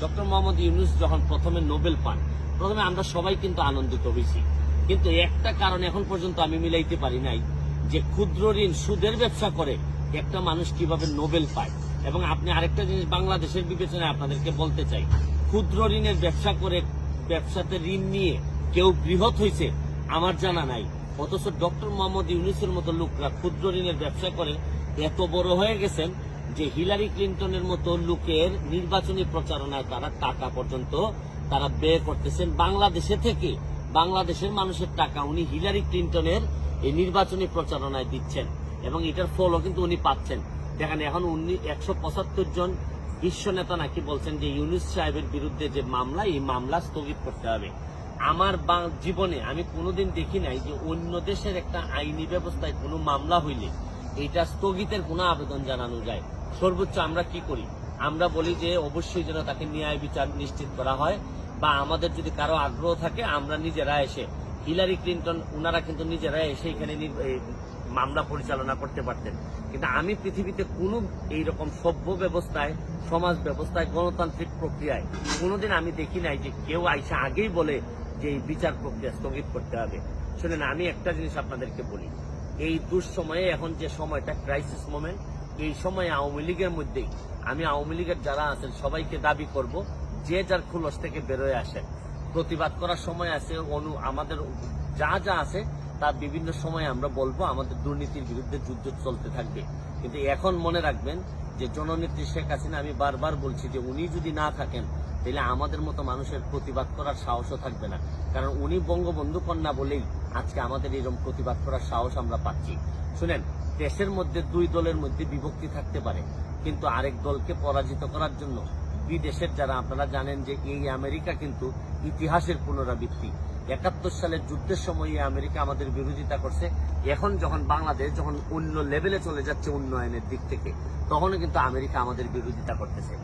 Doctor Mohammad Yunus যখন প্রথমে Nobel পান, প্রথমে আমরা সবাই কিন্তু আনন্দিত হয়েছি, কিন্তু একটা কারণ এখন পর্যন্ত আমি মিলাইতে পারি নাই যে ক্ষুদ্র ঋণ সুদের ব্যবসা করে একটা মানুষ কিভাবে নোবেল পায়। এবং আপনি আরেকটা জিনিস বাংলাদেশের বিবেচনায় আপনাদেরকে বলতে চাই, ক্ষুদ্র ঋণের ব্যবসা করে ব্যবসাতে ঋণ নিয়ে কেউ বৃহৎ হয়েছে আমার জানা নাই, অথচ ডক্টর মোহাম্মদ ইউনূসের মতো লোকরা ক্ষুদ্র ঋণের ব্যবসা করে এত বড় হয়ে গেছেন যে হিলারি ক্লিন্টনের মতো লোকের নির্বাচনী প্রচারণায় তারা টাকা পর্যন্ত তারা ব্যয় করতেছেন বাংলাদেশে থেকে। বাংলাদেশের মানুষের টাকা উনি হিলারি ক্লিন্টনের এই নির্বাচনী প্রচারণায় দিচ্ছেন এবং এটার ফলও কিন্তু উনি পাচ্ছেন। দেখেন এখন উনি 175 জন বিশ্ব নেতা নাকি বলছেন যে ইউনূস সাহেবের বিরুদ্ধে যে মামলা, এই মামলা স্থগিত করতে হবে। আমার জীবনে আমি কোনোদিন দেখি নাই যে অন্য দেশের একটা আইনি ব্যবস্থায় কোনো মামলা হইলে এটা স্থগিতের কোনো আবেদন জানানো যায়। সর্বোচ্চ আমরা কি করি, আমরা বলি যে অবশ্যই যেন তাকে ন্যায় বিচার নিশ্চিত করা হয়, বা আমাদের যদি কারো আগ্রহ থাকে আমরা নিজেরা এসে, হিলারি ক্লিন্টন ওনারা কিন্তু নিজেরা এসে এখানে মামলা পরিচালনা করতে পারতেন। কিন্তু আমি পৃথিবীতে কোনো এইরকম সভ্য ব্যবস্থায়, সমাজ ব্যবস্থায়, গণতান্ত্রিক প্রক্রিয়ায় কোনোদিন আমি দেখি নাই যে কেউ আইসা আগেই বলে যে এই বিচার প্রক্রিয়া স্থগিত করতে হবে। শুনেন, আমি একটা জিনিস আপনাদেরকে বলি, এই দুঃসময়ে এখন যে সময়টা ক্রাইসিস মোমেন্ট, এই সময়ে আওয়ামী লীগের মধ্যেই আমি আওয়ামী লীগের যারা আছেন সবাইকে দাবি করব যে যার খুলস থেকে বেরোয় আসেন। প্রতিবাদ করার সময় আছে, আমাদের যা যা আছে তার বিভিন্ন সময় আমরা বলবো, আমাদের দুর্নীতির বিরুদ্ধে যুদ্ধ চলতে থাকবে। কিন্তু এখন মনে রাখবেন যে জননেত্রী শেখ হাসিনা, আমি বারবার বলছি যে উনি যদি না থাকেন তাহলে আমাদের মতো মানুষের প্রতিবাদ করার সাহসও থাকবে না, কারণ উনি বঙ্গবন্ধু কন্যা বলেই আজকে আমাদের এরকম প্রতিবাদ করার সাহস আমরা পাচ্ছি। শুনেন, দেশের মধ্যে দুই দলের মধ্যে বিভক্তি থাকতে পারে, কিন্তু আরেক দলকে পরাজিত করার জন্য বিদেশের যারা, আপনারা জানেন যে এই আমেরিকা কিন্তু ইতিহাসের পুনরাবৃত্তি। 71 সালের যুদ্ধের সময় আমেরিকা আমাদের বিরোধিতা করছে, এখন যখন বাংলাদেশ যখন অন্য লেভেলে চলে যাচ্ছে উন্নয়নের দিক থেকে, তখনও কিন্তু আমেরিকা আমাদের বিরোধিতা করতেছে।